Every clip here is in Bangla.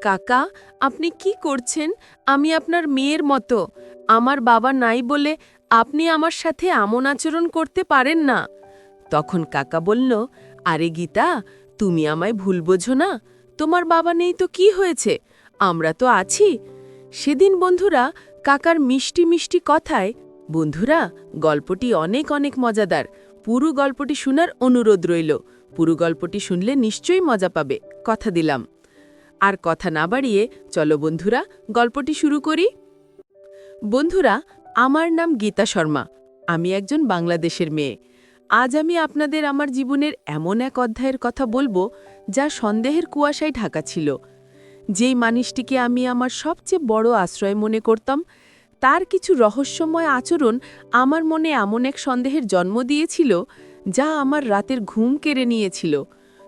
কাকা, আপনি কি করছেন? আমি আপনার মেয়ের মতো। আমার বাবা নাই বলে আপনি আমার সাথে এমন আচরণ করতে পারেন না। তখন কাকা বলল, আরে গীতা, তুমি আমায় ভুল বোঝো না। তোমার বাবা নেই তো কি হয়েছে, আমরা তো আছি। সেদিন বন্ধুরা কাকার মিষ্টি মিষ্টি কথায়, বন্ধুরা গল্পটি অনেক অনেক মজাদার। পুরো গল্পটি শোনার অনুরোধ রইল। পুরো গল্পটি শুনলে নিশ্চয়ই মজা পাবে, কথা দিলাম। আর কথা না বাড়িয়ে চলো বন্ধুরা গল্পটি শুরু করি। বন্ধুরা, আমার নাম গীতা শর্মা। আমি একজন বাংলাদেশের মেয়ে। আজ আমি আপনাদের আমার জীবনের এমন এক অধ্যায়ের কথা বলবো যা সন্দেহের কুয়াশায় ঢাকা ছিল। যেই মানুষটিকে আমি আমার সবচেয়ে বড় আশ্রয় মনে করতাম, তার কিছু রহস্যময় আচরণ আমার মনে এমন এক সন্দেহের জন্ম দিয়েছিল যা আমার রাতের ঘুম কেড়ে নিয়েছিল।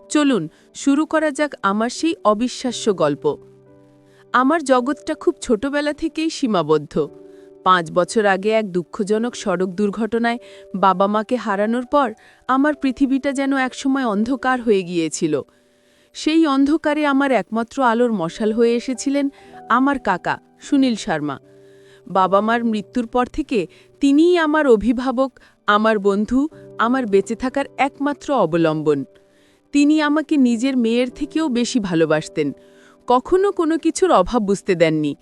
চলুন শুরু করা যাক আমার সেই অবিশ্বাস্য গল্প। আমার জগৎটা খুব ছোটবেলা থেকেই সীমাবদ্ধ। 5 বছর আগে এক দুঃখজনক সড়ক দুর্ঘটনায় বাবা মাকে হারানোর পর আমার পৃথিবীটা যেন একসময় অন্ধকার হয়ে গিয়েছিল। সেই অন্ধকারে আমার একমাত্র আলোর মশাল হয়ে এসেছিলেন আমার কাকা সুনীল শর্মা। বাবা মার মৃত্যুর পর থেকে তিনিই আমার অভিভাবক, আমার বন্ধু, আমার বেঁচে থাকার একমাত্র অবলম্বন। তিনি আমাকে নিজের মেয়ের থেকেও বেশি ভালোবাসতেন, কখনো কোনো কিছুর অভাব বুঝতে দেননি।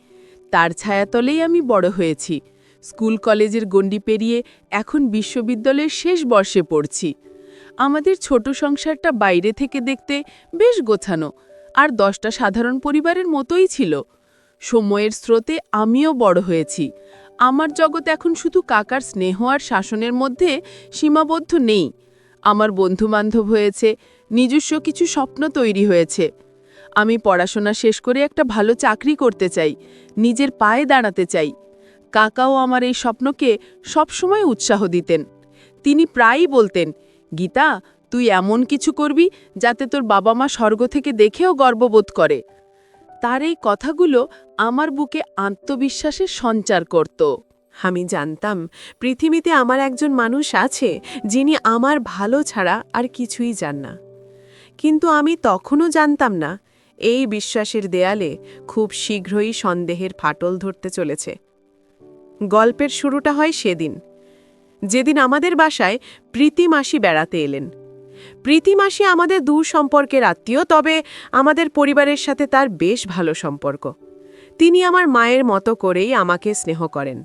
তার ছায়াতলেই আমি বড় হয়েছি। স্কুল কলেজের গণ্ডি পেরিয়ে এখন বিশ্ববিদ্যালয়ের শেষ বর্ষে পড়ছি। আমাদের ছোট সংসারটা বাইরে থেকে দেখতে বেশ গোছানো, আর 10টা সাধারণ পরিবারের মতোই ছিল। সময়ের স্রোতে আমিও বড় হয়েছি। আমার জগৎ এখন শুধু কাকার স্নেহ আর শাসনের মধ্যে সীমাবদ্ধ নেই। আমার বন্ধুবান্ধব হয়েছে, নিজস্ব কিছু স্বপ্ন তৈরি হয়েছে। আমি পড়াশোনা শেষ করে একটা ভালো চাকরি করতে চাই, নিজের পায়ে দাঁড়াতে চাই। কাকাও আমার এই স্বপ্নকে সবসময় উৎসাহ দিতেন। তিনি প্রায়ই বলতেন, গীতা, তুই এমন কিছু করবি যাতে তোর বাবা মা স্বর্গ থেকে দেখেও গর্ববোধ করে। তার এই কথাগুলো আমার বুকে আত্মবিশ্বাসের সঞ্চার করত। আমি জানতাম পৃথিবীতে আমার একজন মানুষ আছে যিনি আমার ভালো ছাড়া আর কিছুই চান না। কিন্তু আমি তখনও জানতাম না এই বিশ্বাসের দেয়ালে খুব শীঘ্রই সন্দেহের ফাটল ধরতে চলেছে। গল্পের শুরুটা হয় সেদিন, যেদিন আমাদের বাসায় প্রীতি মাসি বেড়াতে এলেন। প্রীতি মাসি আমাদের দূর সম্পর্কের আত্মীয়, তবে আমাদের পরিবারের সাথে তার বেশ ভালো সম্পর্ক। তিনি আমার মায়ের মতো করেই আমাকে স্নেহ করেন।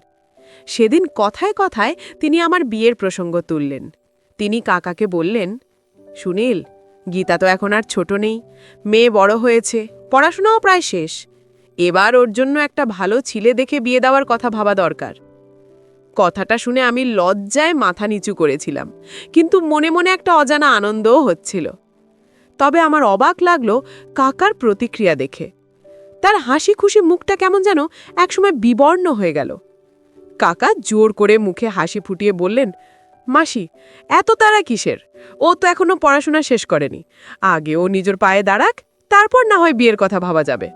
সেদিন কথায় কথায় তিনি আমার বিয়ের প্রসঙ্গ তুললেন। তিনি কাকাকে বললেন, সুনীল, গীতা তো এখন আর ছোট নেই, মেয়ে বড় হয়েছে, পড়াশোনাও প্রায় শেষ। এবার ওর জন্য একটা ভালো ছেলে দেখে বিয়ে দেওয়ার কথা ভাবা দরকার। কথাটা শুনে আমি লজ্জায় মাথা নিচু করেছিলাম, কিন্তু মনে মনে একটা অজানা আনন্দও হচ্ছিল। তবে আমার অবাক লাগলো কাকার প্রতিক্রিয়া দেখে। তার হাসি খুশি মুখটা কেমন যেন একসময় বিবর্ণ হয়ে গেল। কাকা জোর করে মুখে হাসি ফুটিয়ে বললেন, মাসি, এত তাড়া কিসের? ও তো এখনো পড়াশোনা শেষ করেনি। আগে ও নিজের পায়ে দাঁড়াক, তারপর না হয় বিয়ের কথা ভাবা যাবে।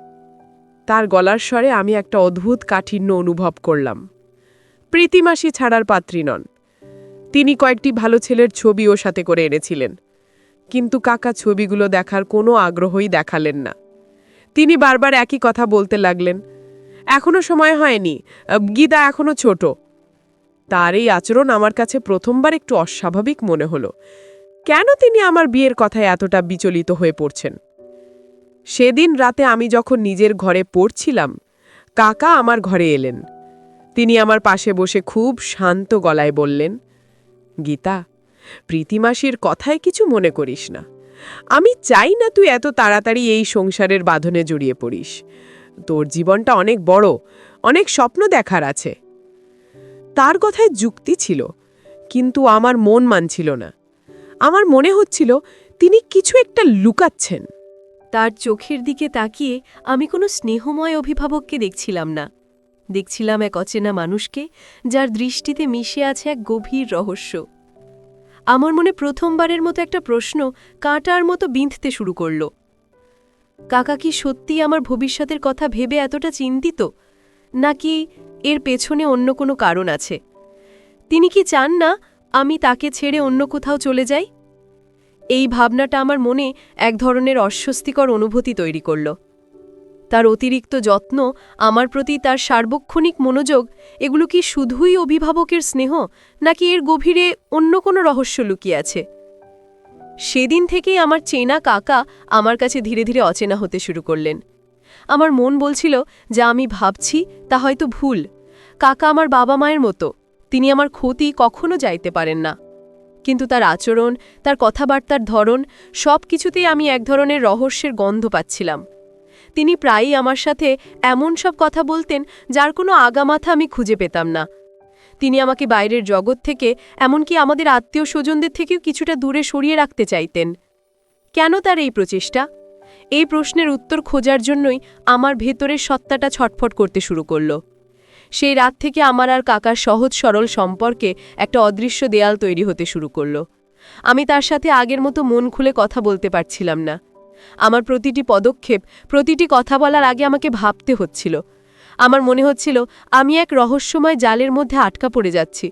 তার গলার স্বরে আমি একটা অদ্ভুত কাঠিন্য অনুভব করলাম। প্রীতি মাসি ছাড়ার পাত্রী নন। তিনি কয়েকটি ভালো ছেলের ছবি ওর সাথে করে এনেছিলেন, কিন্তু কাকা ছবিগুলো দেখার কোনো আগ্রহই দেখালেন না। তিনি বারবার একই কথা বলতে লাগলেন, এখনো সময় হয়নি, গীতা এখনো ছোট। তার এই আচরণ আমার কাছে প্রথমবার একটু অস্বাভাবিক মনে হলো। কেন তিনি আমার বিয়ের কথায় এতটা বিচলিত হয়ে পড়ছেন? সেদিন রাতে আমি যখন নিজের ঘরে পড়ছিলাম, কাকা আমার ঘরে এলেন। তিনি আমার পাশে বসে খুব শান্ত গলায় বললেন, গীতা, প্রীতিমাসির কথায় কিছু মনে করিস না। আমি চাই না তুই এত তাড়াতাড়ি এই সংসারের বাঁধনে জড়িয়ে পড়িস। তোর জীবনটা অনেক বড়, অনেক স্বপ্ন দেখার আছে। তার কথায় যুক্তি ছিল, কিন্তু আমার মন মানছিল না। আমার মনে হচ্ছিল তিনি কিছু একটা লুকাচ্ছেন। তার চোখের দিকে তাকিয়ে আমি কোনো স্নেহময় অভিভাবককে দেখছিলাম না, দেখছিলাম এক অচেনা মানুষকে যার দৃষ্টিতে মিশে আছে এক গভীর রহস্য। আমার মনে প্রথমবারের মতো একটা প্রশ্ন কাঁটার মতো বিঁধতে শুরু করল। কাকা কি সত্যিই আমার ভবিষ্যতের কথা ভেবে এতটা চিন্তিত, নাকি এর পেছনে অন্য কোনো কারণ আছে? তিনি কি চান না আমি তাকে ছেড়ে অন্য কোথাও চলে যাই? এই ভাবনাটা আমার মনে এক ধরনের অস্বস্তিকর অনুভূতি তৈরি করল। তার অতিরিক্ত যত্ন, আমার প্রতি তার সার্বক্ষণিক মনোযোগ, এগুলো কি শুধুই অভিভাবকের স্নেহ, নাকি এর গভীরে অন্য কোনো রহস্য লুকিয়ে আছে? সেদিন থেকেই আমার চেনা কাকা আমার কাছে ধীরে ধীরে অচেনা হতে শুরু করলেন। আমার মন বলছিল যা আমি ভাবছি তা হয়তো ভুল। কাকা আমার বাবা মায়ের মতো, তিনি আমার ক্ষতি কখনো চাইতে পারেন না। কিন্তু তার আচরণ, তার কথাবার্তার ধরন, সব কিছুতেই আমি এক ধরনের রহস্যের গন্ধ পাচ্ছিলাম। তিনি প্রায়ই আমার সাথে এমন সব কথা বলতেন যার কোনো আগামাথা আমি খুঁজে পেতাম না। তিনি আমাকে বাইরের জগৎ থেকে, এমনকি আমাদের আত্মীয় স্বজনদের থেকেও কিছুটা দূরে সরিয়ে রাখতে চাইতেন। কেন তার এই প্রচেষ্টা? এই প্রশ্নের উত্তর খোঁজার জন্যই আমার ভেতরের সত্তাটা ছটফট করতে শুরু করল। সেই রাত থেকে আমার আর কাকার সহজ সরল সম্পর্কে একটা অদৃশ্য দেয়াল তৈরি হতে শুরু করল। আমি তার সাথে আগের মতো মন খুলে কথা বলতে পারছিলাম না। আমার প্রতিটি পদক্ষেপ, প্রতিটি কথা বলার আগে আমাকে ভাবতে হচ্ছিল। আমার মনে হচ্ছিল আমি এক রহস্যময় জালের মধ্যে আটকা পড়ে যাচ্ছি,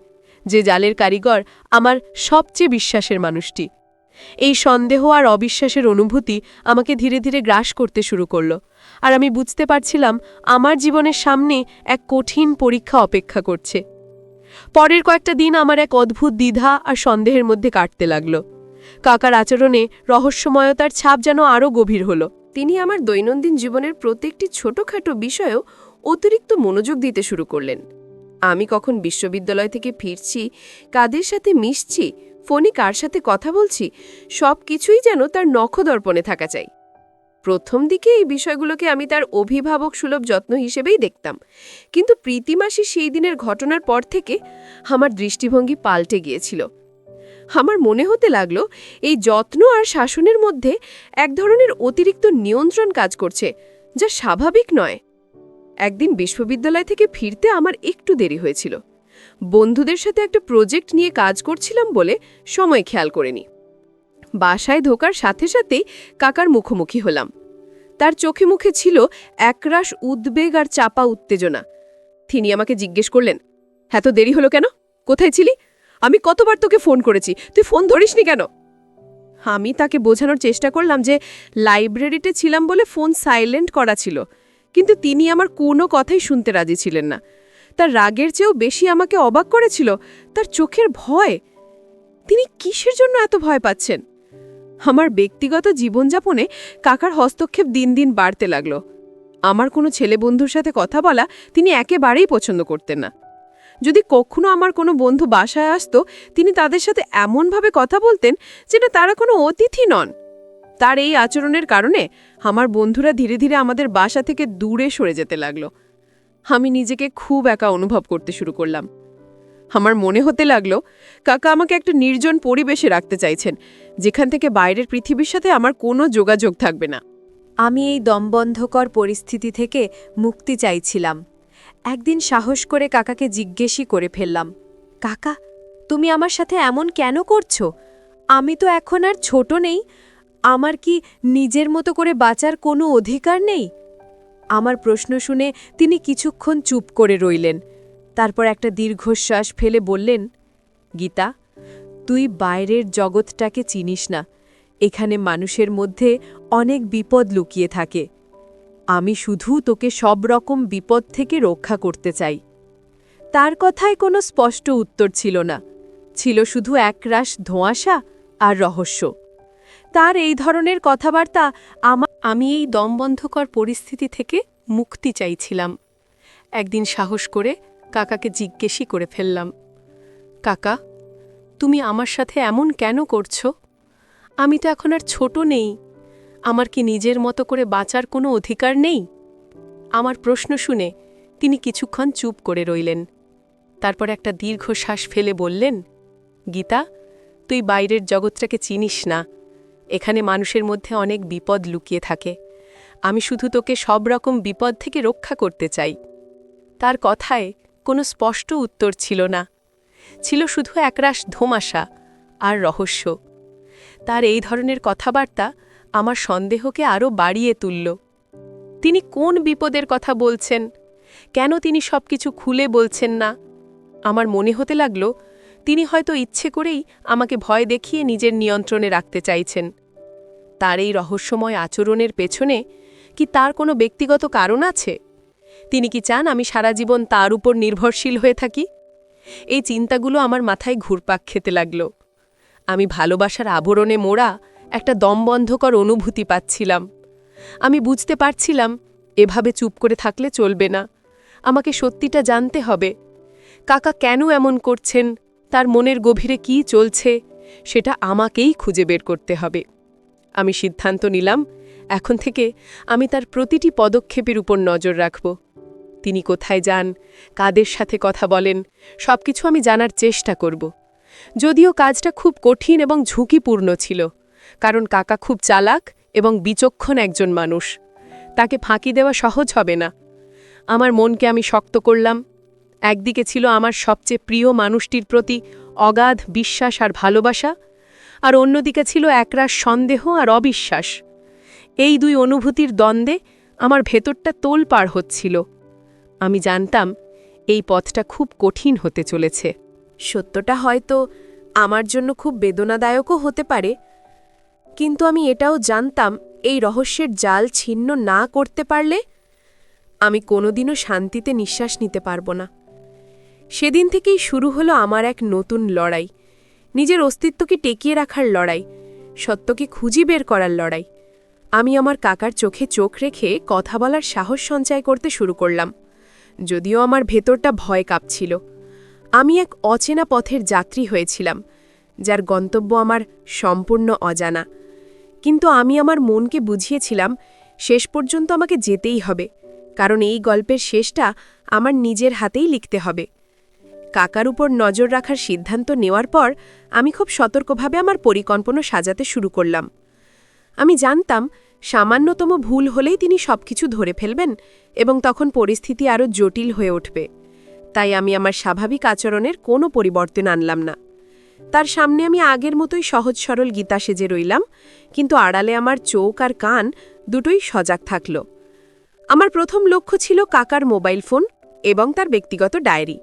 যে জালের কারিগর আমার সবচেয়ে বিশ্বাসের মানুষটি। এই সন্দেহ আর অবিশ্বাসের অনুভূতি আমাকে ধীরে ধীরে গ্রাস করতে শুরু করল, আর আমি বুঝতে পারছিলাম আমার জীবনের সামনে এক কঠিন পরীক্ষা অপেক্ষা করছে। পরের কয়েকটা দিন আমার এক অদ্ভুত দ্বিধা আর সন্দেহের মধ্যে কাটতে লাগল। কাকার আচরণে রহস্যময়তার ছাপ যেন আরও গভীর হল। তিনি আমার দৈনন্দিন জীবনের প্রত্যেকটি ছোটখাটো বিষয়েও অতিরিক্ত মনোযোগ দিতে শুরু করলেন। আমি কখন বিশ্ববিদ্যালয় থেকে ফিরছি, কাদের সাথে মিশছি, ফোনে কার সাথে কথা বলছি, সব কিছুই যেন তার নখদর্পণে থাকা চাই। প্রথম দিকে এই বিষয়গুলোকে আমি তার অভিভাবক সুলভ যত্ন হিসেবেই দেখতাম, কিন্তু প্রীতিমাসী সেই দিনের ঘটনার পর থেকে আমার দৃষ্টিভঙ্গি পাল্টে গিয়েছিল। আমার মনে হতে লাগলো এই যত্ন আর শাসনের মধ্যে এক ধরনের অতিরিক্ত নিয়ন্ত্রণ কাজ করছে, যা স্বাভাবিক নয়। একদিন বিশ্ববিদ্যালয় থেকে ফিরতে আমার একটু দেরি হয়েছিল। বন্ধুদের সাথে একটা প্রজেক্ট নিয়ে কাজ করছিলাম বলে সময় খেয়াল করিনি। বাসায় ঢোকার সাথে সাথেই কাকার মুখোমুখি হলাম। তার চোখে মুখে ছিল একরাশ উদ্বেগ আর চাপা উত্তেজনা। তিনি আমাকে জিজ্ঞেস করলেন, এত দেরি হলো কেন? কোথায় ছিলি? আমি কতবার তোকে ফোন করেছি, তুই ফোন ধরিসনি কেন? আমি তাকে বোঝানোর চেষ্টা করলাম যে লাইব্রেরিতে ছিলাম বলে ফোন সাইলেন্ট করা ছিল, কিন্তু তিনি আমার কোনো কথাই শুনতে রাজি ছিলেন না। তার রাগের চেয়েও বেশি আমাকে অবাক করেছিল তার চোখের ভয়। তিনি কিসের জন্য এত ভয় পাচ্ছেন? আমার ব্যক্তিগত জীবনযাপনে কাকার হস্তক্ষেপ দিন দিন বাড়তে লাগল। আমার কোনো ছেলে বন্ধুর সাথে কথা বলা তিনি একেবারেই পছন্দ করতেন না। যদি কখনো আমার কোনো বন্ধু বাসায় আসতো, তিনি তাদের সাথে এমনভাবে কথা বলতেন যেন তারা কোনো অতিথি নন। তার এই আচরণের কারণে আমার বন্ধুরা ধীরে ধীরে আমাদের বাসা থেকে দূরে সরে যেতে লাগলো। আমি নিজেকে খুব একা অনুভব করতে শুরু করলাম। আমার মনে হতে লাগলো কাকা আমাকে একটা নির্জন পরিবেশে রাখতে চাইছেন, যেখান থেকে বাইরের পৃথিবীর সাথে আমার কোনো যোগাযোগ থাকবে না। আমি এই দমবন্ধকর পরিস্থিতি থেকে মুক্তি চাইছিলাম। একদিন সাহস করে কাকাকে জিজ্ঞেসই করে ফেললাম, কাকা, তুমি আমার সাথে এমন কেন করছো? আমি তো এখন আর ছোট নেই। আমার কি নিজের মতো করে বাঁচার কোনো অধিকার নেই? আমার প্রশ্ন শুনে তিনি কিছুক্ষণ চুপ করে রইলেন। তারপর একটা দীর্ঘশ্বাস ফেলে বললেন, গীতা, তুই বাইরের জগৎটাকে চিনিস না। এখানে মানুষের মধ্যে অনেক বিপদ লুকিয়ে থাকে। আমি শুধু তোকে সব রকম বিপদ থেকে রক্ষা করতে চাই। তার কথায় কোনো স্পষ্ট উত্তর ছিল না, ছিল শুধু একরাশ ধোঁয়াশা আর রহস্য। তার এই ধরনের কথাবার্তা আমি এই দমবন্ধকর পরিস্থিতি থেকে মুক্তি চাইছিলাম। একদিন সাহস করে কাকাকে জিজ্ঞেসই করে ফেললাম, কাকা, তুমি আমার সাথে এমন কেন করছো? আমি তো এখন আর ছোট নেই। আমার কি নিজের মতো করে বাঁচার কোনো অধিকার নেই? আমার প্রশ্ন শুনে তিনি কিছুক্ষণ চুপ করে রইলেন। তারপর একটা দীর্ঘশ্বাস ফেলে বললেন, গীতা, তুই বাইরের জগৎটাকে চিনিস না। এখানে মানুষের মধ্যে অনেক বিপদ লুকিয়ে থাকে। আমি শুধু তোকে সব রকম বিপদ থেকে রক্ষা করতে চাই। তার কথায় কোনো স্পষ্ট উত্তর ছিল না, ছিল শুধু একরাশ ধোঁয়াশা আর রহস্য। তার এই ধরনের কথাবার্তা আমার সন্দেহকে আরও বাড়িয়ে তুলল। তিনি কোন বিপদের কথা বলছেন? কেন তিনি সবকিছু খুলে বলছেন না? আমার মনে হতে লাগল তিনি হয়তো ইচ্ছে করেই আমাকে ভয় দেখিয়ে নিজের নিয়ন্ত্রণে রাখতে চাইছেন। তার এই রহস্যময় আচরণের পেছনে কি তার কোনো ব্যক্তিগত কারণ আছে? তিনি কি চান আমি সারা জীবন তার উপর নির্ভরশীল হয়ে থাকি? এই চিন্তাগুলো আমার মাথায় ঘুরপাক খেতে লাগল। আমি ভালোবাসার আবরণে মোড়া একটা দমবন্ধকর অনুভূতি পাচ্ছিলাম। আমি বুঝতে পারছিলাম এভাবে চুপ করে থাকলে চলবে না। আমাকে সত্যিটা জানতে হবে। কাকা কেন এমন করছেন, তার মনের গভীরে কি চলছে, সেটা আমাকেই খুঁজে বের করতে হবে। আমি সিদ্ধান্ত নিলাম, এখন থেকে আমি তার প্রতিটি পদক্ষেপের উপর নজর রাখব। তিনি কোথায় যান, কাদের সাথে কথা বলেন, সবকিছু আমি জানার চেষ্টা করব। যদিও কাজটা খুব কঠিন এবং ঝুঁকিপূর্ণ ছিল, কারণ কাকা খুব চালাক এবং বিচক্ষণ একজন মানুষ। তাকে ফাঁকি দেওয়া সহজ হবে না। আমার মনকে আমি শক্ত করলাম। একদিকে ছিল আমার সবচেয়ে প্রিয় মানুষটির প্রতি অগাধ বিশ্বাস আর ভালোবাসা, আর অন্যদিকে ছিল একরাশ সন্দেহ আর অবিশ্বাস। এই দুই অনুভূতির দ্বন্দ্বে আমার ভেতরটা তোলপাড় হচ্ছিল। আমি জানতাম এই পথটা খুব কঠিন হতে চলেছে। সত্যটা হয়তো আমার জন্য খুব বেদনাদায়কও হতে পারে, কিন্তু আমি এটাও জানতাম এই রহস্যের জাল ছিন্ন না করতে পারলে আমি কোনোদিনও শান্তিতে নিঃশ্বাস নিতে পারব না। সেদিন থেকেই শুরু হলো আমার এক নতুন লড়াই, নিজের অস্তিত্বকে টেকিয়ে রাখার লড়াই, সত্যকে খুঁজি বের করার লড়াই। আমি আমার কাকার চোখে চোখ রেখে কথা বলার সাহস সঞ্চয় করতে শুরু করলাম, যদিও আমার ভেতরটা ভয় কাঁপছিল। আমি এক অচেনা পথের যাত্রী হয়েছিলাম, যার গন্তব্য আমার সম্পূর্ণ অজানা। কিন্তু আমি আমার মনকে বুঝিয়েছিলাম শেষ পর্যন্ত আমাকে যেতেই হবে, কারণ এই গল্পের শেষটা আমার নিজের হাতেই লিখতে হবে। কাকার উপর নজর রাখার সিদ্ধান্ত নেওয়ার পর আমি খুব সতর্কভাবে আমার পরিকল্পনা সাজাতে শুরু করলাম। আমি জানতাম সামান্যতম ভুল হলেই তিনি সবকিছু ধরে ফেলবেন এবং তখন পরিস্থিতি আরও জটিল হয়ে উঠবে। তাই আমি আমার স্বাভাবিক আচরণের কোনো পরিবর্তন আনলাম না। তার সামনে আমি আগের মতোই সহজ সরল গীতা সেজে রইলাম, কিন্তু আড়ালে আমার চোখ আর কান দুটোই সজাগ থাকল। আমার প্রথম লক্ষ্য ছিল কাকার মোবাইল ফোন এবং তার ব্যক্তিগত ডায়েরি,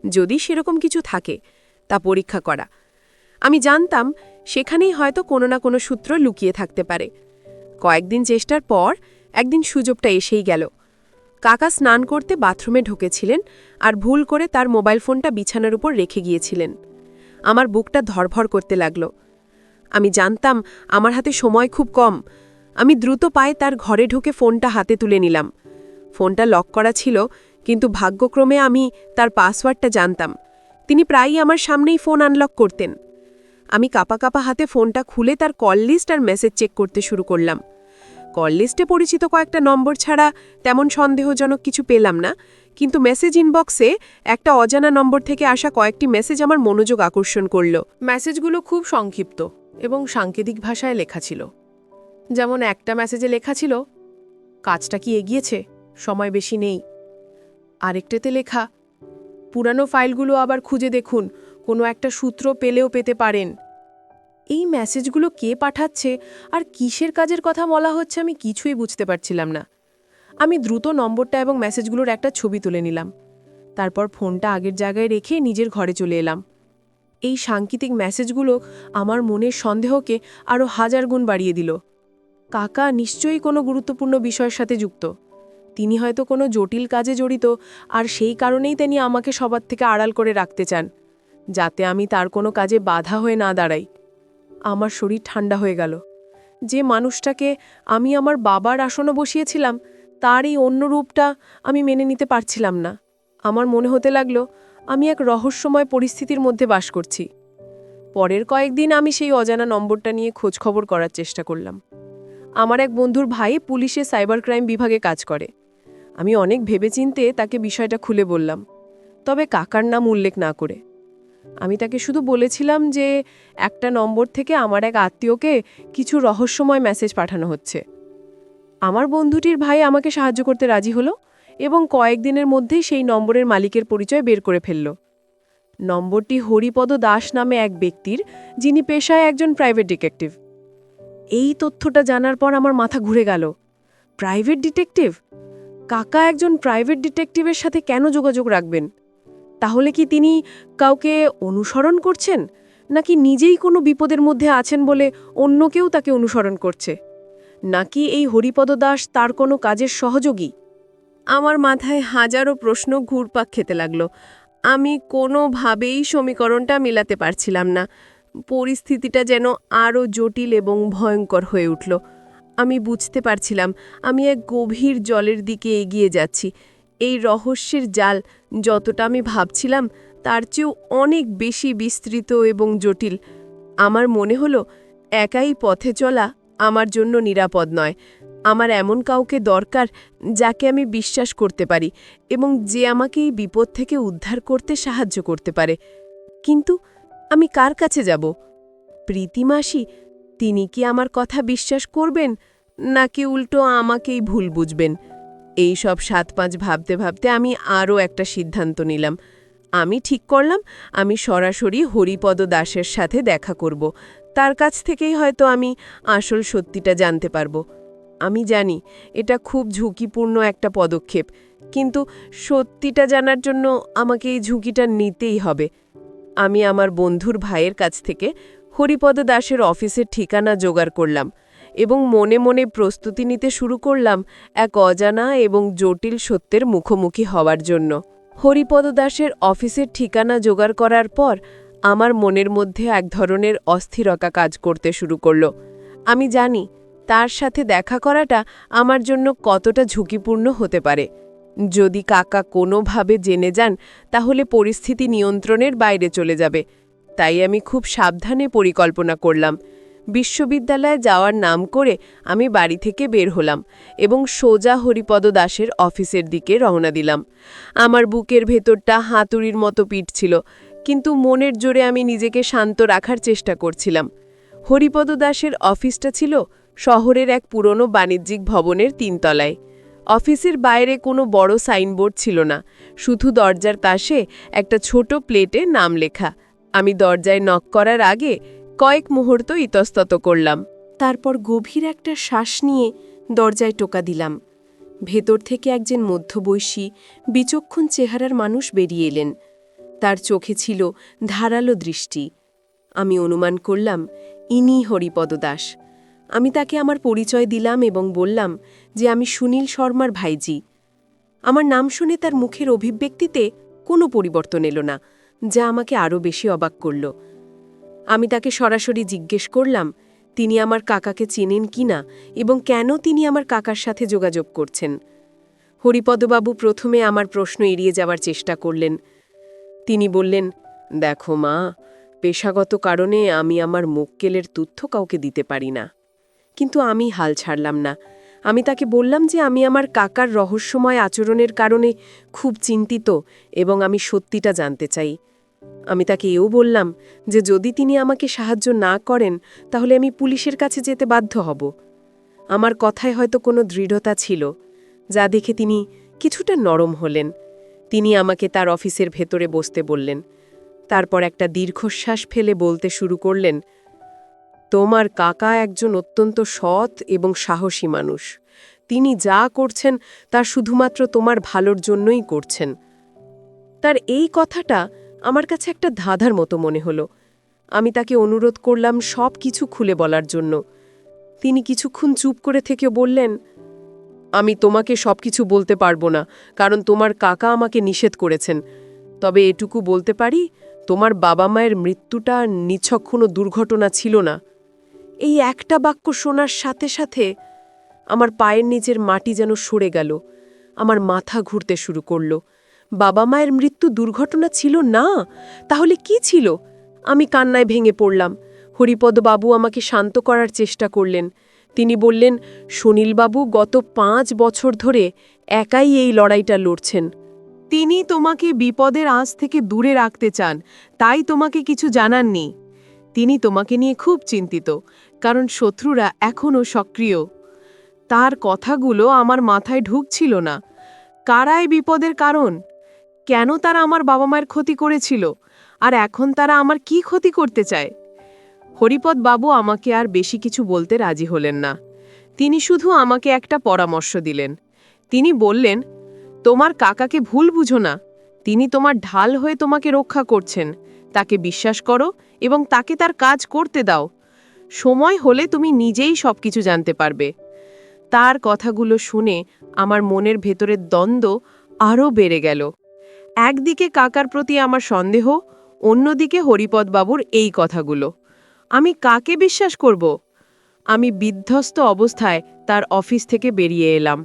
যদি সেরকম কিছু থাকে তা পরীক্ষা করা। আমি জানতাম সেখানেই হয়তো কোনো না কোনো সূত্র লুকিয়ে থাকতে পারে। কয়েকদিন চেষ্টার পর একদিন সুযোগটা এসেই গেল। কাকা স্নান করতে বাথরুমে ঢুকেছিলেন আর ভুল করে তার মোবাইল ফোনটা বিছানার উপর রেখে গিয়েছিলেন। আমার বুকটা ধরভর করতে লাগল। আমি জানতাম আমার হাতে সময় খুব কম। আমি দ্রুত পায়ে তার ঘরে ঢুকে ফোনটা হাতে তুলে নিলাম। ফোনটা লক করা ছিল, কিন্তু ভাগ্যক্রমে আমি তার পাসওয়ার্ডটা জানতাম। তিনি প্রায়ই আমার সামনেই ফোন আনলক করতেন। আমি কাপা কাপা হাতে ফোনটা খুলে তার কল লিস্ট আর মেসেজ চেক করতে শুরু করলাম। কল লিস্টে পরিচিত কয়েকটা নম্বর ছাড়া তেমন সন্দেহজনক কিছু পেলাম না, কিন্তু মেসেজ ইনবক্সে একটা অজানা নম্বর থেকে আসা কয়েকটি মেসেজ আমার মনোযোগ আকর্ষণ করল। মেসেজগুলো খুব সংক্ষিপ্ত এবং সাংকেতিক ভাষায় লেখা ছিল। যেমন একটা মেসেজে লেখা ছিল, কাজটা কি এগিয়েছে, সময় বেশি নেই। আরেকটাতে লেখা, পুরানো ফাইলগুলো আবার খুঁজে দেখুন, কোনো একটা সূত্র পেলেও পেতে পারেন। এই মেসেজগুলো কে পাঠাচ্ছে আর কিসের কাজের কথা বলা হচ্ছে আমি কিছুই বুঝতে পারছিলাম না। আমি দ্রুত নম্বরটা এবং মেসেজগুলোর একটা ছবি তুলে নিলাম। তারপর ফোনটা আগের জায়গায় রেখে নিজের ঘরে চলে এলাম। এই সাংকেতিক মেসেজগুলো আমার মনের সন্দেহকে আরও 1000 গুণ বাড়িয়ে দিল। কাকা নিশ্চয়ই কোনো গুরুত্বপূর্ণ বিষয়ের সাথে যুক্ত। তিনি হয়তো কোনো জটিল কাজে জড়িত, আর সেই কারণেই তিনি আমাকে সবার থেকে আড়াল করে রাখতে চান, যাতে আমি তার কোনো কাজে বাধা হয়ে না দাঁড়াই। আমার শরীর ঠান্ডা হয়ে গেল। যে মানুষটাকে আমি আমার বাবার আসনে বসিয়েছিলাম, তার এই অন্য রূপটা আমি মেনে নিতে পারছিলাম না। আমার মনে হতে লাগলো আমি এক রহস্যময় পরিস্থিতির মধ্যে বাস করছি। পরের কয়েকদিন আমি সেই অজানা নম্বরটা নিয়ে খোঁজখবর করার চেষ্টা করলাম। আমার এক বন্ধুর ভাই পুলিশে সাইবার ক্রাইম বিভাগে কাজ করে। আমি অনেক ভেবেচিন্তে তাকে বিষয়টা খুলে বললাম, তবে কাকার নাম উল্লেখ না করে। আমি তাকে শুধু বলেছিলাম যে একটা নম্বর থেকে আমার এক আত্মীয়কে কিছু রহস্যময় মেসেজ পাঠানো হচ্ছে। আমার বন্ধুটির ভাই আমাকে সাহায্য করতে রাজি হলো এবং কয়েকদিনের মধ্যেই সেই নম্বরের মালিকের পরিচয় বের করে ফেলল। নম্বরটি হরিপদ দাস নামে এক ব্যক্তির, যিনি পেশায় একজন প্রাইভেট ডিটেকটিভ। এই তথ্যটা জানার পর আমার মাথা ঘুরে গেল। Private detective? কাকা একজন প্রাইভেট ডিটেকটিভের সাথে কেন যোগাযোগ রাখবেন? তাহলে কি তিনি কাউকে অনুসরণ করছেন, নাকি নিজেই কোনো বিপদের মধ্যে আছেন বলে অন্য কেউ তাকে অনুসরণ করছে? নাকি এই হরিপদ দাস তার কোনো কাজের সহযোগী? আমার মাথায় হাজারো প্রশ্ন ঘুরপাক খেতে লাগলো। আমি কোনোভাবেই সমীকরণটা মিলাতে পারছিলাম না। পরিস্থিতিটা যেন আরও জটিল এবং ভয়ঙ্কর হয়ে উঠল। আমি বুঝতে পারছিলাম আমি এক গভীর জলের দিকে এগিয়ে যাচ্ছি। এই রহস্যের জাল যতটা আমি ভাবছিলাম তার চেয়েও অনেক বেশি বিস্তৃত এবং জটিল। আমার মনে হলো একাই পথে চলা আমার জন্য নিরাপদ নয়। আমার এমন কাউকে দরকার যাকে আমি বিশ্বাস করতে পারি এবং যে আমাকে এই বিপদ থেকে উদ্ধার করতে সাহায্য করতে পারে। কিন্তু আমি কার কাছে যাব? প্রীতিমাসি, তিনি কি আমার কথা বিশ্বাস করবেন নাকি উল্টো আমাকেই ভুল বুঝবেন? এই সব ৭-৫ ভাবতে ভাবতে আমি আরও একটা সিদ্ধান্ত নিলাম। আমি ঠিক করলাম আমি সরাসরি হরিপদ দাসের সাথে দেখা করব। তার কাছ থেকেই হয়তো আমি আসল সত্যিটা জানতে পারব। আমি জানি এটা খুব ঝুঁকিপূর্ণ একটা পদক্ষেপ, কিন্তু সত্যিটা জানার জন্য আমাকে এই ঝুঁকিটা নিতেই হবে। আমি আমার বন্ধুর ভাইয়ের কাছ থেকে হরিপদ দাসের অফিসের ঠিকানা জোগাড় করলাম এবং মনে মনে প্রস্তুতি নিতে শুরু করলাম এক অজানা এবং জটিল সত্যের মুখোমুখি হওয়ার জন্য। হরিপদ দাসের অফিসের ঠিকানা জোগাড় করার পর আমার মনের মধ্যে এক ধরনের অস্থিরতা কাজ করতে শুরু করল। আমি জানি তার সাথে দেখা করাটা আমার জন্য কতটা ঝুঁকিপূর্ণ হতে পারে। যদি কাকা কোনোভাবে জেনে যান তাহলে পরিস্থিতি নিয়ন্ত্রণের বাইরে চলে যাবে। তাই আমি খুব সাবধানে পরিকল্পনা করলাম। বিশ্ববিদ্যালয়ে যাওয়ার নাম করে আমি বাড়ি থেকে বের হলাম এবং সোজা হরিপদ দাসের অফিসের দিকে রওনা দিলাম। আমার বুকের ভেতরটা হাতুড়ির মতো পিটছিল, কিন্তু মনের জোরে আমি নিজেকে শান্ত রাখার চেষ্টা করছিলাম। হরিপদ দাসের অফিসটা ছিল শহরের এক পুরনো বাণিজ্যিক ভবনের ৩ তলায়। অফিসের বাইরে কোনো বড় সাইনবোর্ড ছিল না, শুধু দরজার পাশে একটা ছোট প্লেটে নাম লেখা। আমি দরজায় নক করার আগে কয়েক মুহূর্ত ইতস্তত করলাম। তারপর গভীর একটা শ্বাস নিয়ে দরজায় টোকা দিলাম। ভেতর থেকে একজন মধ্যবয়সী বিচক্ষণ চেহারার মানুষ বেরিয়ে এলেন। তার চোখে ছিল ধারালো দৃষ্টি। আমি অনুমান করলাম ইনি হরিপদ দাস। আমি তাকে আমার পরিচয় দিলাম এবং বললাম যে আমি সুনীল শর্মার ভাইজি। আমার নাম শুনে তার মুখের অভিব্যক্তিতে কোনো পরিবর্তন এলো না, যা আমাকে আরও বেশি অবাক করল। আমি তাকে সরাসরি জিজ্ঞেস করলাম তিনি আমার কাকাকে চেনেন কিনা এবং কেন তিনি আমার কাকার সাথে যোগাযোগ করছেন। হরিপদবাবু প্রথমে আমার প্রশ্ন এড়িয়ে যাওয়ার চেষ্টা করলেন। তিনি বললেন, দেখো মা, পেশাগত কারণে আমি আমার মক্কেলের তথ্য কাউকে দিতে পারি না। কিন্তু আমি হাল ছাড়লাম না। আমি তাকে বললাম যে আমি আমার কাকার রহস্যময় আচরণের কারণে খুব চিন্তিত এবং আমি সত্যিটা জানতে চাই। আমি তাকে এও বললাম যে যদি তিনি আমাকে সাহায্য না করেন তাহলে আমি পুলিশের কাছে যেতে বাধ্য হব। আমার কথায় হয়তো কোনো দৃঢ়তা ছিল, যা দেখে তিনি কিছুটা নরম হলেন। তিনি আমাকে তার অফিসের ভেতরে বসতে বললেন। তারপর একটা দীর্ঘশ্বাস ফেলে বলতে শুরু করলেন, তোমার কাকা একজন অত্যন্ত সৎ এবং সাহসী মানুষ। তিনি যা করছেন তা শুধুমাত্র তোমার ভালোর জন্যই করছেন। তার এই কথাটা আমার কাছে একটা ধাঁধার মতো মনে হলো। আমি তাকে অনুরোধ করলাম সব কিছু খুলে বলার জন্য। তিনি কিছুক্ষণ চুপ করে থেকে বললেন, আমি তোমাকে সবকিছু বলতে পারবো না, কারণ তোমার কাকা আমাকে নিষেধ করেছেন। তবে এটুকু বলতে পারি, তোমার বাবা মায়ের মৃত্যুটা নিছক কোনো দুর্ঘটনা ছিল না। এই একটা বাক্য শোনার সাথে সাথে আমার পায়ের নিচের মাটি যেন সরে গেল। আমার মাথা ঘুরতে শুরু করল। বাবা মায়ের মৃত্যু দুর্ঘটনা ছিল না, তাহলে কি ছিল? আমি কান্নায় ভেঙে পড়লাম। হরিপদবাবু আমাকে শান্ত করার চেষ্টা করলেন। তিনি বললেন, সুনীলবাবু গত ৫ বছর ধরে একাই এই লড়াইটা লড়ছেন। তিনি তোমাকে বিপদের আঁচ থেকে দূরে রাখতে চান, তাই তোমাকে কিছু জানাননি। তিনি তোমাকে নিয়ে খুব চিন্তিত, কারণ শত্রুরা এখনও সক্রিয়। তার কথাগুলো আমার মাথায় ঢুকছিল না। কারাই বিপদের কারণ? কেন তারা আমার বাবা মায়ের ক্ষতি করেছিল? আর এখন তারা আমার কি ক্ষতি করতে চায়? হরিপদ বাবু আমাকে আর বেশি কিছু বলতে রাজি হলেন না। তিনি শুধু আমাকে একটা পরামর্শ দিলেন। তিনি বললেন, তোমার কাকাকে ভুল বুঝো না। তিনি তোমার ঢাল হয়ে তোমাকে রক্ষা করছেন। তাকে বিশ্বাস করো এবং তাকে তার কাজ করতে দাও। সময় হলে তুমি নিজেই সবকিছু জানতে পারবে। তার কথাগুলো শুনে আমার মনের ভেতরের দ্বন্দ্ব আরও বেড়ে গেল। একদিকে কাকার প্রতি আমার সন্দেহ, অন্যদিকে হরিপদবাবুর এই কথাগুলো। আমি কাকে বিশ্বাস করব? আমি বিধ্বস্ত অবস্থায় তার অফিস থেকে বেরিয়ে এলাম।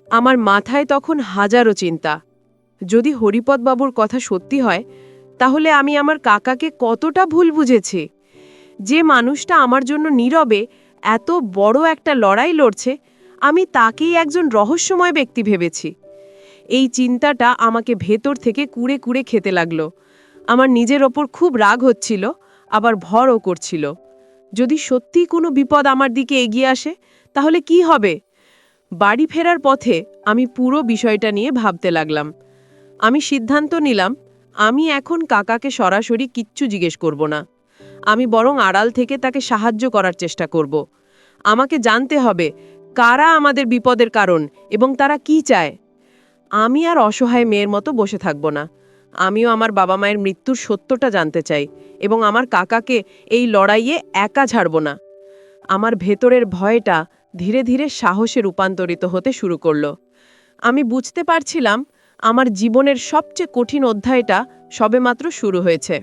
আমার মাথায় তখন হাজারো চিন্তা। যদি হরিপদবাবুর কথা সত্যি হয়, তাহলে আমি আমার কাকাকে কতটা ভুল বুঝেছি। যে মানুষটা আমার জন্য নীরবে এত বড় একটা লড়াই লড়ছে, আমি তাকেই একজন রহস্যময় ব্যক্তি ভেবেছি। এই চিন্তাটা আমাকে ভেতর থেকে কুড়ে কুড়ে খেতে লাগলো। আমার নিজের ওপর খুব রাগ হচ্ছিল, আবার ভরও করছিল। যদি সত্যি কোনো বিপদ আমার দিকে এগিয়ে আসে, তাহলে কি হবে? বাড়ি ফেরার পথে আমি পুরো বিষয়টা নিয়ে ভাবতে লাগলাম। আমি সিদ্ধান্ত নিলাম, আমি এখন কাকাকে সরাসরি কিচ্ছু জিজ্ঞেস করব না। আমি বরং আড়াল থেকে তাকে সাহায্য করার চেষ্টা করব। আমাকে জানতে হবে কারা আমাদের বিপদের কারণ এবং তারা কি চায়। আমি আর অসহায় মেয়ের মতো বসে থাকব না। আমিও আমার বাবা মায়ের মৃত্যুর সত্যটা জানতে চাই এবং আমার কাকাকে এই লড়াইয়ে একা ছাড়ব না। আমার ভেতরের ভয়টা ধীরে ধীরে সাহসে রূপান্তরিত হতে শুরু করল। আমি বুঝতে পারছিলাম আমার জীবনের সবচেয়ে কঠিন অধ্যায়টা সবেমাত্র শুরু হয়েছে।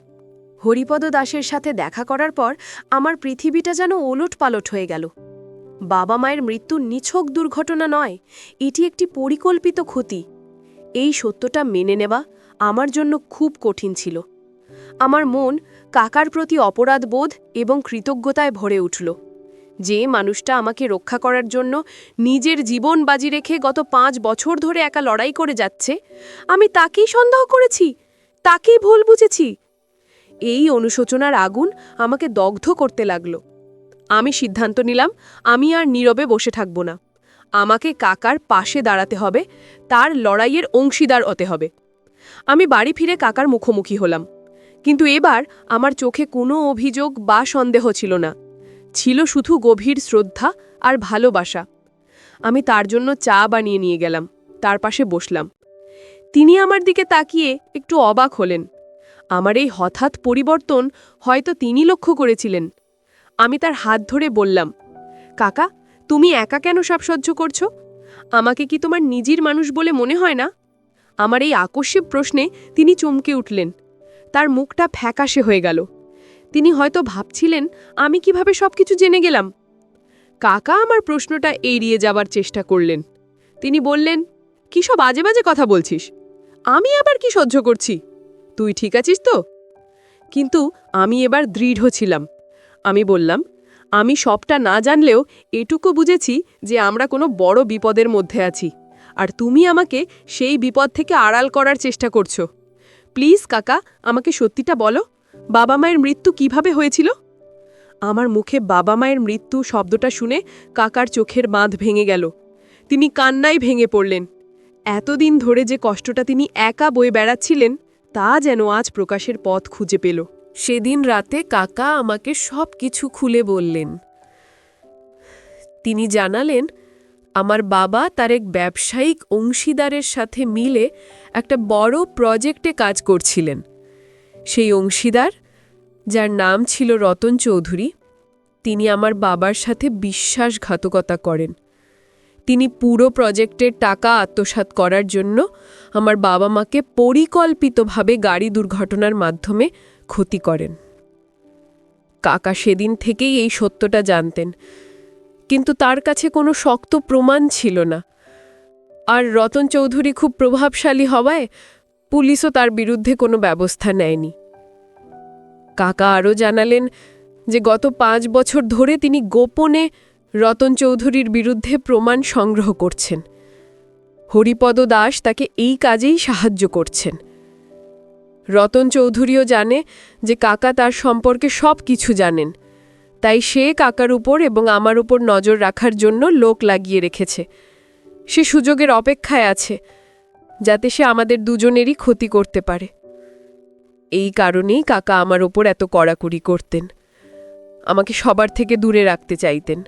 হরিপদ দাসের সাথে দেখা করার পর আমার পৃথিবীটা যেন ওলটপালট হয়ে গেল। বাবা মায়ের মৃত্যু নিছক দুর্ঘটনা নয়, এটি একটি পরিকল্পিত ক্ষতি। এই সত্যটা মেনে নেওয়া আমার জন্য খুব কঠিন ছিল। আমার মন কাকার প্রতি অপরাধবোধ এবং কৃতজ্ঞতায় ভরে উঠল। যে মানুষটা আমাকে রক্ষা করার জন্য নিজের জীবন বাজি রেখে গত 5 বছর ধরে একা লড়াই করে যাচ্ছে, আমি তাকেই সন্দেহ করেছি, তাকেই ভুল বুঝেছি। এই অনুশোচনার আগুন আমাকে দগ্ধ করতে লাগল। আমি সিদ্ধান্ত নিলাম, আমি আর নীরবে বসে থাকব না। আমাকে কাকার পাশে দাঁড়াতে হবে, তার লড়াইয়ের অংশীদার হতে হবে। আমি বাড়ি ফিরে কাকার মুখোমুখি হলাম, কিন্তু এবার আমার চোখে কোনো অভিযোগ বা সন্দেহ ছিল না। ছিল শুধু গভীর শ্রদ্ধা আর ভালোবাসা। আমি তার জন্য চা বানিয়ে নিয়ে গেলাম, তার পাশে বসলাম। তিনি আমার দিকে তাকিয়ে একটু অবাক হলেন। আমার এই হঠাৎ পরিবর্তন হয়তো তিনি লক্ষ্য করেছিলেন। আমি তার হাত ধরে বললাম, কাকা, তুমি একা কেন সব সহ্য করছো? আমাকে কি তোমার নিজের মানুষ বলে মনে হয় না? আমার এই আকস্মিক প্রশ্নে তিনি চমকে উঠলেন। তার মুখটা ফ্যাকাশে হয়ে গেল। তিনি হয়তো ভাবছিলেন আমি কিভাবে সবকিছু জেনে গেলাম। কাকা আমার প্রশ্নটা এড়িয়ে যাবার চেষ্টা করলেন। তিনি বললেন, কি সব বাজে বাজে কথা বলছিস? আমি আবার কি সহ্য করছি? তুই ঠিক আছিস তো? কিন্তু আমি এবার দৃঢ় ছিলাম। আমি বললাম, আমি সবটা না জানলেও এটুকু বুঝেছি যে আমরা কোনো বড় বিপদের মধ্যে আছি, আর তুমি আমাকে সেই বিপদ থেকে আড়াল করার চেষ্টা করছো। প্লিজ কাকা, আমাকে সত্যিটা বলো, বাবা মায়ের মৃত্যু কিভাবে হয়েছিল? আমার মুখে বাবা মায়ের মৃত্যু শব্দটা শুনে কাকার চোখের বাঁধ ভেঙে গেল। তিনি কান্নায় ভেঙে পড়লেন। এতদিন ধরে যে কষ্টটা তিনি একা বয়ে বেড়াচ্ছিলেন, তা যেন আজ প্রকাশের পথ খুঁজে পেল। সেদিন রাতে কাকা আমাকে সব কিছু খুলে বললেন। তিনি জানালেন, আমার বাবা তার এক ব্যবসায়িক অংশীদারের সাথে মিলে একটা বড় প্রজেক্টে কাজ করছিলেন। সেই অংশীদার, যার নাম ছিল রতন চৌধুরী, তিনি আমার বাবার সাথে বিশ্বাসঘাতকতা করেন। তিনি পুরো প্রজেক্টের টাকা আত্মসাৎ করার জন্য আমার বাবা মাকে পরিকল্পিতভাবে গাড়ি দুর্ঘটনার মাধ্যমে ক্ষতি করেন। কাকা সেদিন থেকেই এই সত্যটা জানতেন, কিন্তু তার কাছে কোনো শক্ত প্রমাণ ছিল না। আর রতন চৌধুরী খুব প্রভাবশালী হওয়ায় পুলিশও তার বিরুদ্ধে কোনো ব্যবস্থা নেয়নি। কাকা আরও জানালেন যে গত 5 বছর ধরে তিনি গোপনে রতন চৌধুরীর বিরুদ্ধে প্রমাণ সংগ্রহ করছেন। হরিপদ দাস তাকে এই কাজেই সাহায্য করছেন। রতন চৌধুরীও জানে যে কাকা তার সম্পর্কে সব কিছু জানেন, তাই সে কাকার উপর এবং আমার উপর নজর রাখার জন্য লোক লাগিয়ে রেখেছে। সে সুযোগের অপেক্ষায় আছে, যাতে সে আমাদের দুজনেরই ক্ষতি করতে পারে। এই কারণেই কাকা আমার ওপর এত কড়াকড়ি করতেন, আমাকে সবার থেকে দূরে রাখতে চাইতেন।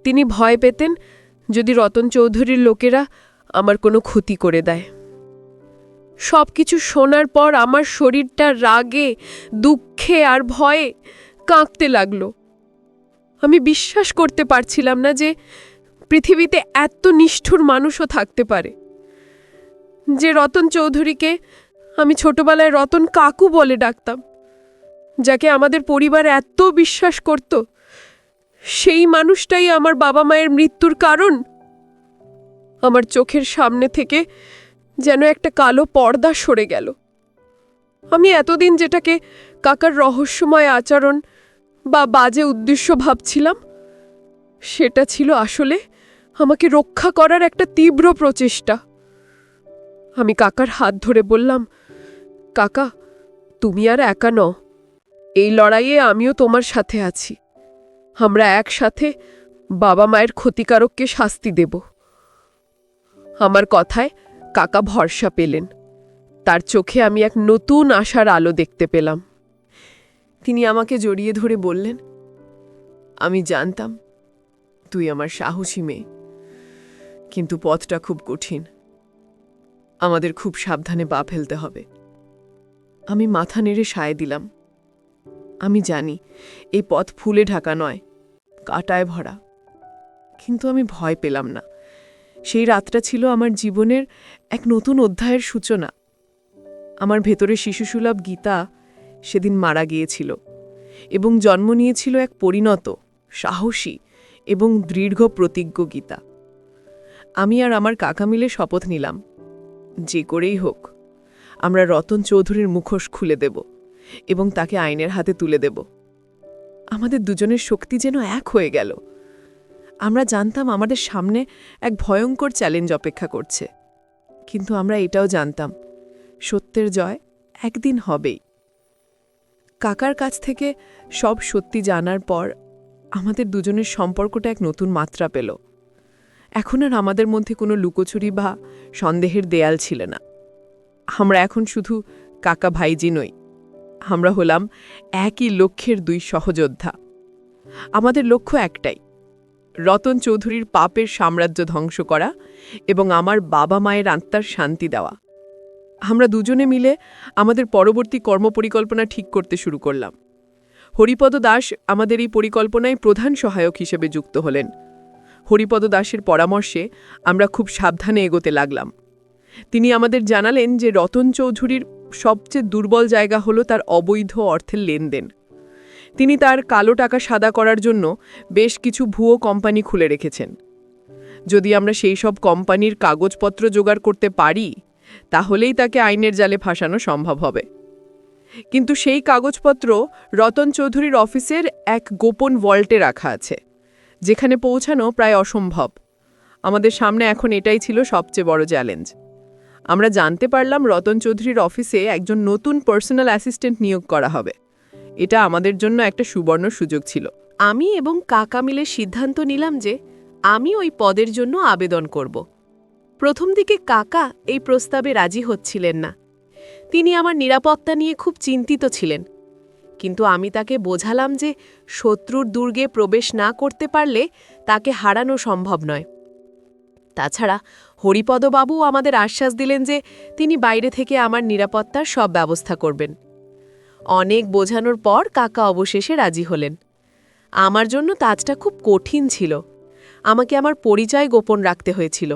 তিনি ভয় পেতেন যদি রতন চৌধুরীর লোকেরা আমার কোনো ক্ষতি করে দেয়। সব কিছু শোনার পর আমার শরীরটা রাগে, দুঃখে আর ভয়ে কাঁপতে লাগলো। আমি বিশ্বাস করতে পারছিলাম না যে পৃথিবীতে এত নিষ্ঠুর মানুষও থাকতে পারে। যে রতন চৌধুরীকে আমি ছোটবেলায় রতন কাকু বলে ডাকতাম, যাকে আমাদের পরিবার এত বিশ্বাস করত, সেই মানুষটাই আমার বাবা মায়ের মৃত্যুর কারণ। আমার চোখের সামনে থেকে যেন একটা কালো পর্দা সরে গেল। আমি এতদিন যেটাকে কাকার রহস্যময় আচরণ বা বাজে উদ্দেশ্য ভাবছিলাম, সেটা ছিল আসলে আমাকে রক্ষা করার একটা তীব্র প্রচেষ্টা। আমি কাকার হাত ধরে বললাম, কাকা, তুমি আর একা নও, এই লড়াইয়ে আমিও তোমার সাথে আছি। আমরা একসাথে বাবা মায়ের ক্ষতিকারককে শাস্তি দেব। আমার কথায় কাকা ভরসা পেলেন। তার চোখে আমি এক নতুন আশার আলো দেখতে পেলাম। তিনি আমাকে জড়িয়ে ধরে বললেন, আমি জানতাম তুই আমার সাহসী মেয়ে, কিন্তু পথটা খুব কঠিন। আমাদের খুব সাবধানে পা ফেলতে হবে। আমি মাথা নেড়ে সায় দিলাম। আমি জানি এই পথ ফুলে ঢাকা নয়, কাঁটায় ভরা। কিন্তু আমি ভয় পেলাম না। সেই রাতটা ছিল আমার জীবনের এক নতুন অধ্যায়ের সূচনা। আমার ভেতরে শিশুসুলভ গীতা সেদিন মারা গিয়েছিল এবং জন্ম নিয়েছিল এক পরিণত, সাহসী এবং দৃঢ় প্রতিজ্ঞ গীতা। আমি আর আমার কাকা মিলে শপথ নিলাম, যে করেই হোক আমরা রতন চৌধুরীর মুখোশ খুলে দেব এবং তাকে আইনের হাতে তুলে দেব। আমাদের দুজনের শক্তি যেন এক হয়ে গেল। আমরা জানতাম আমাদের সামনে এক ভয়ঙ্কর চ্যালেঞ্জ অপেক্ষা করছে, কিন্তু আমরা এটাও জানতাম সত্যের জয় একদিন হবেই। কাকার কাছ থেকে সব সত্যি জানার পর আমাদের দুজনের সম্পর্কটা এক নতুন মাত্রা পেল। এখন আর আমাদের মধ্যে কোনো লুকোচুরি বা সন্দেহের দেয়াল ছিল না। আমরা এখন শুধু কাকা ভাইজি নই, আমরা হলাম একই লক্ষ্যের দুই সহযোদ্ধা। আমাদের লক্ষ্য একটাই, রতন চৌধুরীর পাপের সাম্রাজ্য ধ্বংস করা এবং আমার বাবা মায়ের আত্মার শান্তি দেওয়া। আমরা দুজনে মিলে আমাদের পরবর্তী কর্মপরিকল্পনা ঠিক করতে শুরু করলাম। হরিপদ দাস আমাদের এই পরিকল্পনায় প্রধান সহায়ক হিসেবে যুক্ত হলেন। হরিপদ দাসের পরামর্শে আমরা খুব সাবধানে এগোতে লাগলাম। তিনি আমাদের জানালেন যে রতন চৌধুরীর সবচেয়ে দুর্বল জায়গা হলো তার অবৈধ অর্থের লেনদেন। তিনি তার কালো টাকা সাদা করার জন্য বেশ কিছু ভুয়ো কোম্পানি খুলে রেখেছেন। যদি আমরা সেই সব কোম্পানির কাগজপত্র জোগাড় করতে পারি, তাহলেই তাকে আইনের জালে ফাঁসানো সম্ভব হবে। কিন্তু সেই কাগজপত্র রতন চৌধুরীর অফিসের এক গোপন ভল্টে রাখা আছে, যেখানে পৌঁছানো প্রায় অসম্ভব। আমাদের সামনে এখন এটাই ছিল সবচেয়ে বড় চ্যালেঞ্জ। আমরা জানতে পারলাম রতন চৌধুরীর অফিসে একজন নতুন পার্সোনাল অ্যাসিস্ট্যান্ট নিয়োগ করা হবে। এটা আমাদের জন্য একটা সুবর্ণ সুযোগ ছিল। আমি এবং কাকা মিলে সিদ্ধান্ত নিলাম যে আমি ওই পদের জন্য আবেদন করব। প্রথম দিকে কাকা এই প্রস্তাবে রাজি হচ্ছিলেন না। তিনি আমার নিরাপত্তা নিয়ে খুব চিন্তিত ছিলেন, কিন্তু আমি তাকে বোঝালাম যে শত্রুর দুর্গে প্রবেশ না করতে পারলে তাকে হারানো সম্ভব নয়। তাছাড়া হরিপদবাবু আমাদের আশ্বাস দিলেন যে তিনি বাইরে থেকে আমার নিরাপত্তার সব ব্যবস্থা করবেন। অনেক বোঝানোর পর কাকা অবশেষে রাজি হলেন। আমার জন্য কাজটা খুব কঠিন ছিল। আমাকে আমার পরিচয় গোপন রাখতে হয়েছিল।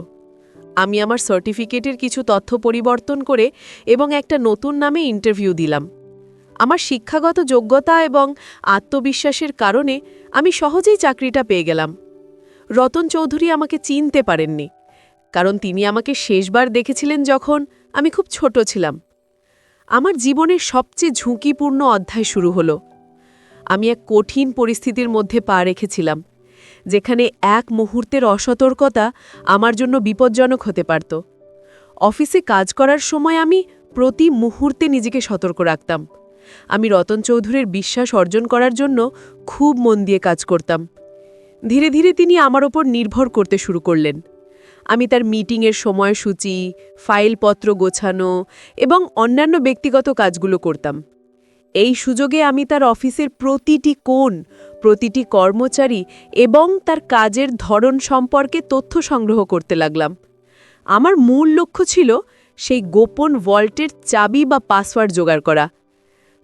আমি আমার সার্টিফিকেটের কিছু তথ্য পরিবর্তন করে এবং একটা নতুন নামে ইন্টারভিউ দিলাম। আমার শিক্ষাগত যোগ্যতা এবং আত্মবিশ্বাসের কারণে আমি সহজেই চাকরিটা পেয়ে গেলাম। রতন চৌধুরী আমাকে চিনতে পারেননি, কারণ তিনি আমাকে শেষবার দেখেছিলেন যখন আমি খুব ছোট ছিলাম। আমার জীবনের সবচেয়ে ঝুঁকিপূর্ণ অধ্যায় শুরু হলো। আমি এক কঠিন পরিস্থিতির মধ্যে পা রেখেছিলাম, যেখানে এক মুহূর্তের অসতর্কতা আমার জন্য বিপজ্জনক হতে পারত। অফিসে কাজ করার সময় আমি প্রতি মুহূর্তে নিজেকে সতর্ক রাখতাম। আমি রতন চৌধুরীর বিশ্বাস অর্জন করার জন্য খুব মন দিয়ে কাজ করতাম। ধীরে ধীরে তিনি আমার ওপর নির্ভর করতে শুরু করলেন। আমি তার মিটিংয়ের সময়সূচি, ফাইলপত্র গোছানো এবং অন্যান্য ব্যক্তিগত কাজগুলো করতাম। এই সুযোগে আমি তার অফিসের প্রতিটি কোণ, প্রতিটি কর্মচারী এবং তার কাজের ধরন সম্পর্কে তথ্য সংগ্রহ করতে লাগলাম। আমার মূল লক্ষ্য ছিল সেই গোপন ভল্টের চাবি বা পাসওয়ার্ড জোগাড় করা।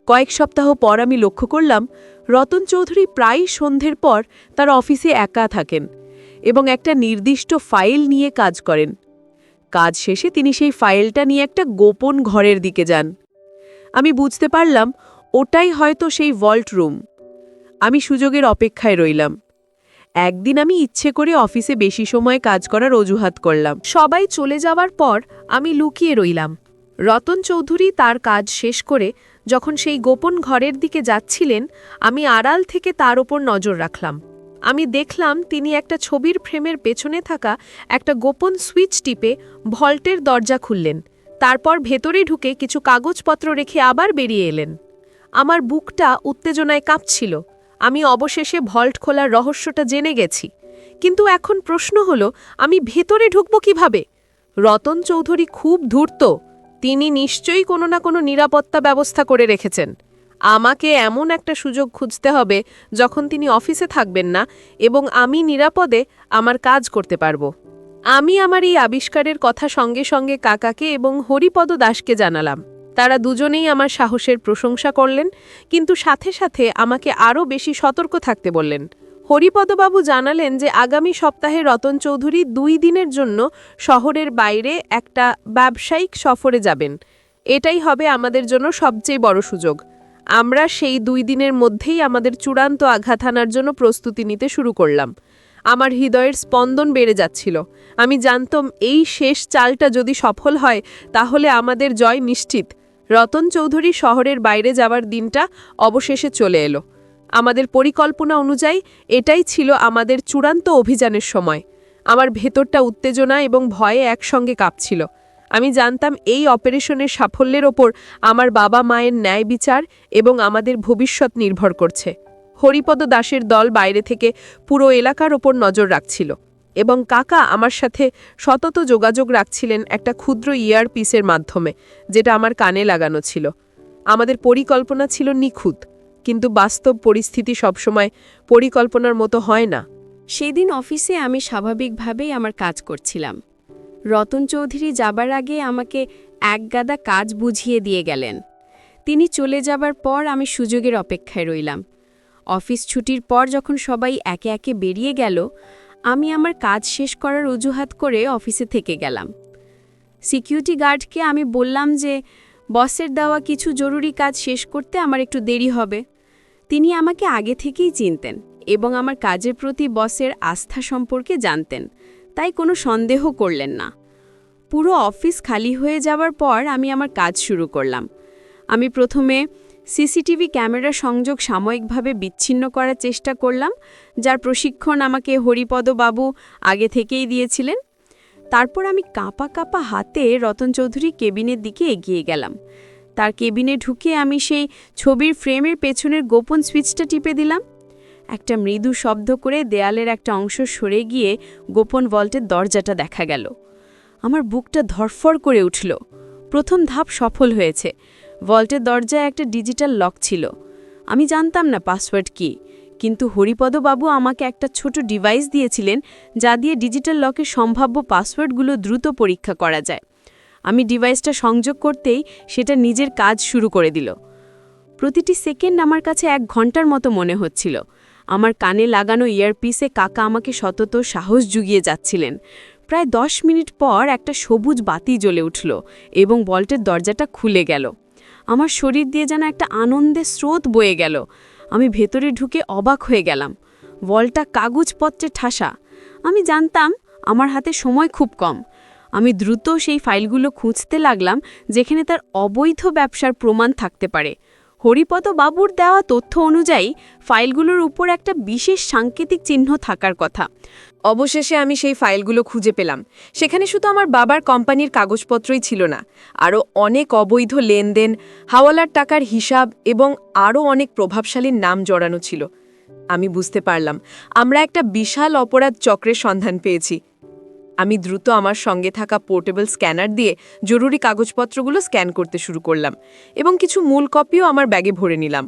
কয়েক সপ্তাহ পর আমি লক্ষ্য করলাম রতন চৌধুরী প্রায়ই সন্ধ্যের পর তার অফিসে একা থাকেন এবং একটা নির্দিষ্ট ফাইল নিয়ে কাজ করেন। কাজ শেষে তিনি সেই ফাইলটা নিয়ে একটা গোপন ঘরের দিকে যান। আমি বুঝতে পারলাম ওটাই হয়তো সেই ভল্ট রুম। আমি সুযোগের অপেক্ষায় রইলাম। একদিন আমি ইচ্ছে করে অফিসে বেশি সময় কাজ করার অজুহাত করলাম। সবাই চলে যাওয়ার পর আমি লুকিয়ে রইলাম। রতন চৌধুরী তার কাজ শেষ করে যখন সেই গোপন ঘরের দিকে যাচ্ছিলেন, আমি আড়াল থেকে তার ওপর নজর রাখলাম। আমি দেখলাম তিনি একটা ছবির ফ্রেমের পেছনে থাকা একটা গোপন সুইচ টিপে ভল্টের দরজা খুললেন। তারপর ভেতরে ঢুকে কিছু কাগজপত্র রেখে আবার বেরিয়ে এলেন। আমার বুকটা উত্তেজনায় কাঁপছিল। আমি অবশেষে ভল্ট খোলার রহস্যটা জেনে গেছি। কিন্তু এখন প্রশ্ন হলো, আমি ভেতরে ঢুকব কিভাবে? রতন চৌধুরী খুব ধূর্ত। তিনি নিশ্চয়ই কোনো না কোনো নিরাপত্তা ব্যবস্থা করে রেখেছেন। আমাকে এমন একটা সুযোগ খুঁজতে হবে যখন তিনি অফিসে থাকবেন না এবং আমি নিরাপদে আমার কাজ করতে পারব। আমি আমার এই আবিষ্কারের কথা সঙ্গে সঙ্গে কাকাকে এবং হরিপদ দাসকে জানালাম। তারা দুজনেই আমার সাহসের প্রশংসা করলেন, কিন্তু সাথে সাথে আমাকে আরও বেশি সতর্ক থাকতে বললেন। হরিপদবাবু জানালেন যে আগামী সপ্তাহে রতন চৌধুরী 2 দিনের জন্য শহরের বাইরে একটা ব্যবসায়িক সফরে যাবেন। এটাই হবে আমাদের জন্য সবচেয়ে বড় সুযোগ। আমরা সেই 2 দিনের মধ্যেই আমাদের চূড়ান্ত আঘাত হানার জন্য প্রস্তুতি নিতে শুরু করলাম। আমার হৃদয়ের স্পন্দন বেড়ে যাচ্ছিল। আমি জানতাম এই শেষ চালটা যদি সফল হয় তাহলে আমাদের জয় নিশ্চিত। রতন চৌধুরী শহরের বাইরে যাওয়ার দিনটা অবশেষে চলে এলো। আমাদের পরিকল্পনা অনুযায়ী এটাই ছিল আমাদের চূড়ান্ত অভিযানের সময়। আমার ভেতরটা উত্তেজনা এবং ভয়ে একসঙ্গে কাঁপছিল। আমি জানতাম এই অপারেশনের সাফল্যের ওপর আমার বাবা মায়ের ন্যায় বিচার এবং আমাদের ভবিষ্যৎ নির্ভর করছে। হরিপদ দাসের দল বাইরে থেকে পুরো এলাকার ওপর নজর রাখছিল এবং কাকা আমার সাথে সতত যোগাযোগ রাখছিলেন একটা ক্ষুদ্র ইয়ারপিসের মাধ্যমে, যেটা আমার কানে লাগানো ছিল। আমাদের পরিকল্পনা ছিল নিখুঁত, কিন্তু বাস্তব পরিস্থিতি সবসময় পরিকল্পনার মতো হয় না। সেদিন অফিসে আমি স্বাভাবিকভাবেই আমার কাজ করছিলাম। রতন চৌধুরী যাবার আগে আমাকে একগাদা কাজ বুঝিয়ে দিয়ে গেলেন। তিনি চলে যাবার পর আমি সুযোগের অপেক্ষায় রইলাম। অফিস ছুটির পর যখন সবাই একে একে বেরিয়ে গেল, আমি আমার কাজ শেষ করার অজুহাত করে অফিসে থেকে গেলাম। সিকিউরিটি গার্ডকে আমি বললাম যে বসের দেওয়া কিছু জরুরি কাজ শেষ করতে আমার একটু দেরি হবে। তিনি আমাকে আগে থেকেই চিনতেন এবং আমার কাজের প্রতি বসের আস্থা সম্পর্কে জানতেন, তাই কোনো সন্দেহ করলেন না। পুরো অফিস খালি হয়ে যাওয়ার পর আমি আমার কাজ শুরু করলাম। আমি প্রথমে সিসিটিভি ক্যামেরা সংযোগ সাময়িকভাবে বিচ্ছিন্ন করার চেষ্টা করলাম, যার প্রশিক্ষণ আমাকে হরিপদবাবু আগে থেকেই দিয়েছিলেন। তারপর আমি কাঁপা কাঁপা হাতে রতন চৌধুরী কেবিনের দিকে এগিয়ে গেলাম। তার কেবিনে ঢুকে আমি সেই ছবির ফ্রেমের পেছনের গোপন সুইচটা টিপে দিলাম। একটা মৃদু শব্দ করে দেয়ালের একটা অংশ সরে গিয়ে গোপন ভল্টের দরজাটা দেখা গেল। আমার বুকটা ধরফর করে উঠল। প্রথম ধাপ সফল হয়েছে। ভল্টের দরজায় একটা ডিজিটাল লক ছিল। আমি জানতাম না পাসওয়ার্ড কী, কিন্তু হরিপদবাবু আমাকে একটা ছোট ডিভাইস দিয়েছিলেন যা দিয়ে ডিজিটাল লকের সম্ভাব্য পাসওয়ার্ডগুলো দ্রুত পরীক্ষা করা যায়। আমি ডিভাইসটা সংযোগ করতেই সেটা নিজের কাজ শুরু করে দিল। প্রতিটি সেকেন্ড আমার কাছে 1 ঘন্টার মতো মনে হচ্ছিল। আমার কানে লাগানো ইয়ারপিসে কাকা আমাকে সতত সাহস জুগিয়ে যাচ্ছিলেন। প্রায় 10 মিনিট পর একটা সবুজ বাতি জ্বলে উঠল এবং ভল্টের দরজাটা খুলে গেল। আমার শরীর দিয়ে যেন একটা আনন্দের স্রোত বয়ে গেল। আমি ভেতরে ঢুকে অবাক হয়ে গেলাম। ভল্টটা কাগজপত্রে ঠাসা। আমি জানতাম আমার হাতে সময় খুব কম। আমি দ্রুত সেই ফাইলগুলো খুঁজতে লাগলাম যেখানে তার অবৈধ ব্যবসার প্রমাণ থাকতে পারে। হরিপদবাবুর দেওয়া তথ্য অনুযায়ী ফাইলগুলোর উপর একটা বিশেষ সাংকেতিক চিহ্ন থাকার কথা। অবশেষে আমি সেই ফাইলগুলো খুঁজে পেলাম। সেখানে শুধু আমার বাবার কোম্পানির কাগজপত্রই ছিল না, আরও অনেক অবৈধ লেনদেন, হাওয়ালার টাকার হিসাব এবং আরও অনেক প্রভাবশালীর নাম জড়ানো ছিল। আমি বুঝতে পারলাম আমরা একটা বিশাল অপরাধ চক্রের সন্ধান পেয়েছি। আমি দ্রুত আমার সঙ্গে থাকা পোর্টেবল স্ক্যানার দিয়ে জরুরি কাগজপত্রগুলো স্ক্যান করতে শুরু করলাম এবং কিছু মূল কপিও আমার ব্যাগে ভরে নিলাম।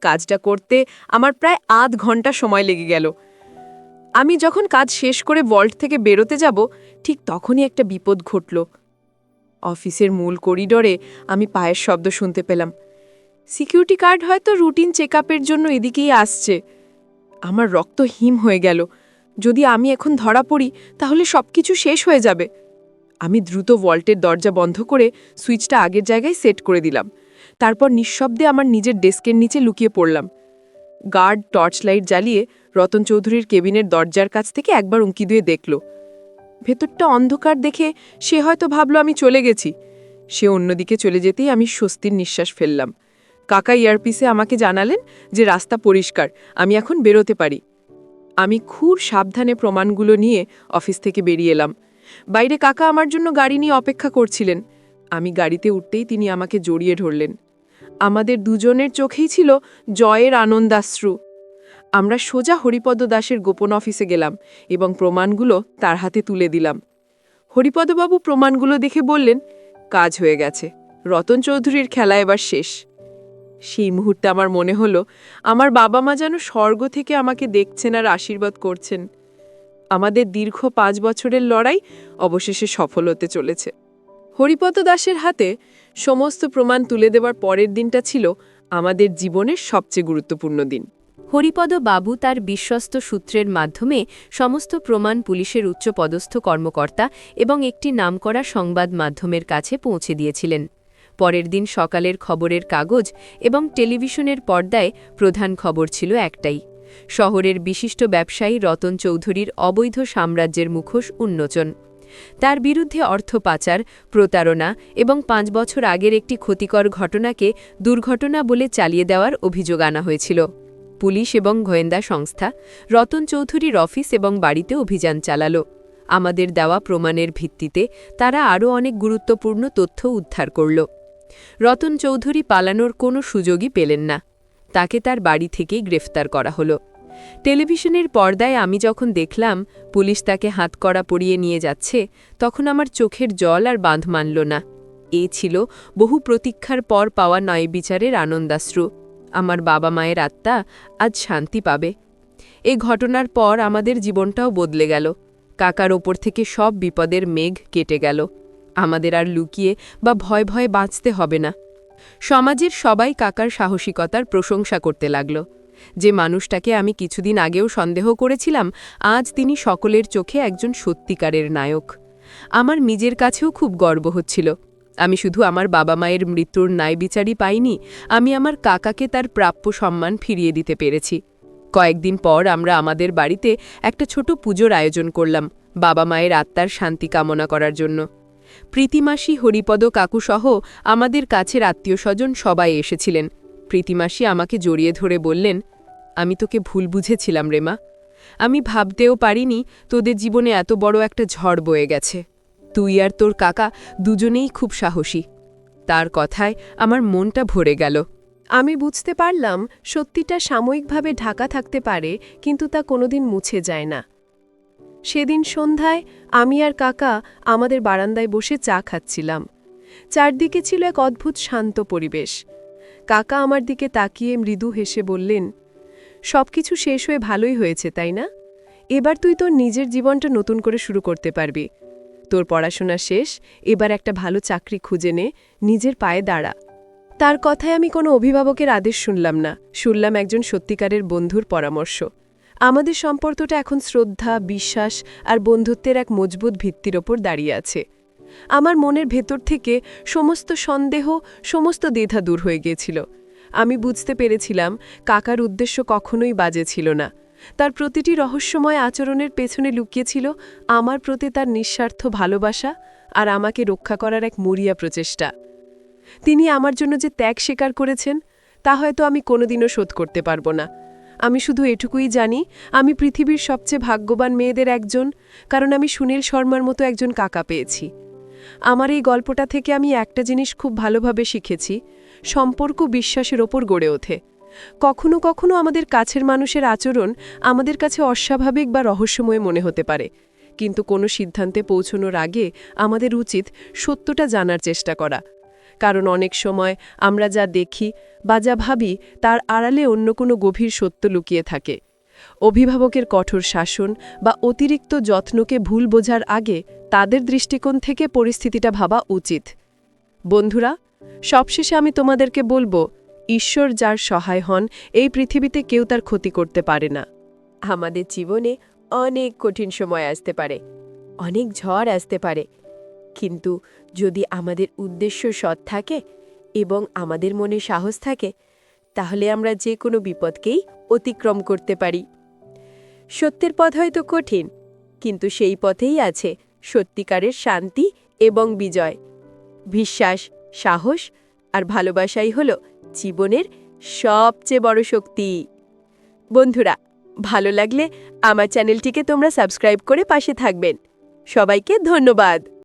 কাজটা করতে আমার প্রায় আধ ঘন্টা সময় লেগে গেল। আমি যখন কাজ শেষ করে ভল্ট থেকে বেরোতে যাব, ঠিক তখনই একটা বিপদ ঘটল। অফিসের মূল করিডোরে আমি পায়ের শব্দ শুনতে পেলাম। সিকিউরিটি গার্ড হয়তো রুটিন চেকআপের জন্য এদিকেই আসছে। আমার রক্ত হিম হয়ে গেল। যদি আমি এখন ধরা পড়ি তাহলে সবকিছু শেষ হয়ে যাবে। আমি দ্রুত ভল্টের দরজা বন্ধ করে সুইচটা আগের জায়গায় সেট করে দিলাম। তারপর নিঃশব্দে আমার নিজের ডেস্কের নিচে লুকিয়ে পড়লাম। গার্ড টর্চ লাইট জ্বালিয়ে রতন চৌধুরীর কেবিনের দরজার কাছ থেকে একবার উঁকি দিয়ে দেখল। ভেতরটা অন্ধকার দেখে সে হয়তো ভাবল আমি চলে গেছি। সে অন্যদিকে চলে যেতেই আমি স্বস্তির নিঃশ্বাস ফেললাম। কাকা ইয়ারপিসে আমাকে জানালেন যে রাস্তা পরিষ্কার, আমি এখন বেরোতে পারি। আমি খুব সাবধানে প্রমাণগুলো নিয়ে অফিস থেকে বেরিয়ে এলাম। বাইরে কাকা আমার জন্য গাড়ি নিয়ে অপেক্ষা করছিলেন। আমি গাড়িতে উঠতেই তিনি আমাকে জড়িয়ে ধরলেন। আমাদের দুজনের চোখেই ছিল জয়ের আনন্দাশ্রু। আমরা সোজা হরিপদ দাসের গোপন অফিসে গেলাম এবং প্রমাণগুলো তার হাতে তুলে দিলাম। হরিপদবাবু প্রমাণগুলো দেখে বললেন, কাজ হয়ে গেছে, রতন চৌধুরীর খেলা এবার শেষ। সেই মুহূর্তে আমার মনে হলো আমার বাবা মা যেন স্বর্গ থেকে আমাকে দেখছেন আর আশীর্বাদ করছেন। আমাদের দীর্ঘ 5 বছরের লড়াই অবশেষে সফল হতে চলেছে। হরিপদ দাসের হাতে সমস্ত প্রমাণ তুলে দেওয়ার পরের দিনটা ছিল আমাদের জীবনের সবচেয়ে গুরুত্বপূর্ণ দিন। হরিপদ বাবু তার বিশ্বস্ত সূত্রের মাধ্যমে সমস্ত প্রমাণ পুলিশের উচ্চপদস্থ কর্মকর্তা এবং একটি নামকরা সংবাদ মাধ্যমের কাছে পৌঁছে দিয়েছিলেন। পরের দিন সকালের খবরের কাগজ এবং টেলিভিশনের পর্দায় প্রধান খবর ছিল একটাই: শহরের বিশিষ্ট ব্যবসায়ী রতন চৌধুরীর অবৈধ সাম্রাজ্যের মুখোশ উন্মোচন। তার বিরুদ্ধে অর্থ পাচার, প্রতারণা এবং 5 বছর আগের একটি ক্ষতিকর ঘটনাকে দুর্ঘটনা বলে চালিয়ে দেওয়ার অভিযোগ আনা হয়েছিল। পুলিশ এবং গোয়েন্দা সংস্থা রতন চৌধুরীর অফিস এবং বাড়িতে অভিযান চালাল। আমাদের দেওয়া প্রমাণের ভিত্তিতে তারা আরও অনেক গুরুত্বপূর্ণ তথ্য উদ্ধার করল। রতন চৌধুরী পালানোর কোনো সুযোগই পেলেন না। তাকে তার বাড়ি থেকেই গ্রেফতার করা হলো। টেলিভিশনের পর্দায় আমি যখন দেখলাম পুলিশ তাকে হাতকড়া পরিয়ে নিয়ে যাচ্ছে, তখন আমার চোখের জল আর বাঁধ মানল না। এ ছিল বহু প্রতীক্ষার পর পাওয়া ন্যায় বিচারের আনন্দাশ্রু। আমার বাবা মায়ের আত্মা আজ শান্তি পাবে। এ ঘটনার পর আমাদের জীবনটাও বদলে গেল। কাকার ওপর থেকে সব বিপদের মেঘ কেটে গেল। আমাদের আর লুকিয়ে বা ভয় ভয়ে বাঁচতে হবে না। সমাজের সবাই কাকার সাহসিকতার প্রশংসা করতে লাগল। যে মানুষটাকে আমি কিছুদিন আগেও সন্দেহ করেছিলাম, আজ তিনি সকলের চোখে একজন সত্যিকারের নায়ক। আমার নিজের কাছেও খুব গর্ব হচ্ছিল। আমি শুধু আমার বাবা মায়ের মৃত্যুর ন্যায় বিচারই পাইনি, আমি আমার কাকাকে তার প্রাপ্য সম্মান ফিরিয়ে দিতে পেরেছি। কয়েকদিন পর আমরা আমাদের বাড়িতে একটা ছোট পুজোর আয়োজন করলাম, বাবা মায়ের আত্মার শান্তি কামনা করার জন্য। প্রীতিমাসী, হরিপদ কাকুসহ আমাদের কাছের আত্মীয়স্বজন সবাই এসেছিলেন। প্রীতিমাসী আমাকে জড়িয়ে ধরে বললেন, আমি তোকে ভুল বুঝেছিলাম রে মা। আমি ভাবতেও পারিনি তোদের জীবনে এত বড় একটা ঝড় বয়ে গেছে। তুই আর তোর কাকা দুজনেই খুব সাহসী। তার কথায় আমার মনটা ভরে গেল। আমি বুঝতে পারলাম সত্যিটা সাময়িকভাবে ঢাকা থাকতে পারে, কিন্তু তা কোনোদিন মুছে যায় না। সেদিন সন্ধ্যায় আমি আর কাকা আমাদের বারান্দায় বসে চা খাচ্ছিলাম। চারদিকে ছিল এক অদ্ভুত শান্ত পরিবেশ। কাকা আমার দিকে তাকিয়ে মৃদু হেসে বললেন, সবকিছু শেষ হয়ে ভালোই হয়েছে, তাই না? এবার তুই তোর নিজের জীবনটা নতুন করে শুরু করতে পারবি। তোর পড়াশোনা শেষ, এবার একটা ভালো চাকরি খুঁজে নে, নিজের পায়ে দাঁড়া। তার কথায় আমি কোনো অভিভাবকের আদেশ শুনলাম না, শুনলাম একজন সত্যিকারের বন্ধুর পরামর্শ। আমাদের সম্পর্কটা এখন শ্রদ্ধা, বিশ্বাস আর বন্ধুত্বের এক মজবুত ভিত্তির ওপর দাঁড়িয়ে আছে। আমার মনের ভেতর থেকে সমস্ত সন্দেহ, সমস্ত দ্বিধা দূর হয়ে গিয়েছিল। আমি বুঝতে পেরেছিলাম কাকার উদ্দেশ্য কখনোই বাজে ছিল না। তার প্রতিটি রহস্যময় আচরণের পেছনে লুকিয়েছিল আমার প্রতি তার নিঃস্বার্থ ভালোবাসা আর আমাকে রক্ষা করার এক মরিয়া প্রচেষ্টা। তিনি আমার জন্য যে ত্যাগ স্বীকার করেছেন, তা হয়তো আমি কোনোদিনও শোধ করতে পারব না। আমি শুধু এটুকুই জানি, আমি পৃথিবীর সবচেয়ে ভাগ্যবান মেয়েদের একজন, কারণ আমি সুনীল শর্মার মতো একজন কাকা পেয়েছি। আমার এই গল্পটা থেকে আমি একটা জিনিস খুব ভালোভাবে শিখেছি: সম্পর্ক বিশ্বাসের ওপর গড়ে ওঠে। কখনো কখনো আমাদের কাছের মানুষের আচরণ আমাদের কাছে অস্বাভাবিক বা রহস্যময় মনে হতে পারে, কিন্তু কোনো সিদ্ধান্তে পৌঁছানোর আগে আমাদের উচিত সত্যটা জানার চেষ্টা করা। কারণ অনেক সময় আমরা যা দেখি বা যা ভাবি তার আড়ালে অন্য কোনো গভীর সত্য লুকিয়ে থাকে। অভিভাবকের কঠোর শাসন বা অতিরিক্ত যত্নকে ভুল বোঝার আগে তাদের দৃষ্টিকোণ থেকে পরিস্থিতিটা ভাবা উচিত। বন্ধুরা, সবশেষে আমি তোমাদেরকে বলবো, ঈশ্বর যার সহায় হন, এই পৃথিবীতে কেউ তার ক্ষতি করতে পারে না। আমাদের জীবনে অনেক কঠিন সময় আসতে পারে, অনেক ঝড় আসতে পারে, কিন্তু যদি আমাদের উদ্দেশ্য সৎ থাকে এবং আমাদের মনে সাহস থাকে, তাহলে আমরা যে কোনো বিপদকেই অতিক্রম করতে পারি। সত্যের পথ হয়তো কঠিন, কিন্তু সেই পথেই আছে সত্যিকারের শান্তি এবং বিজয়। বিশ্বাস, সাহস আর ভালোবাসাই হল জীবনের সবচেয়ে বড় শক্তি। বন্ধুরা, ভালো লাগলে আমার চ্যানেলটিকে তোমরা সাবস্ক্রাইব করে পাশে থাকবেন। সবাইকে ধন্যবাদ।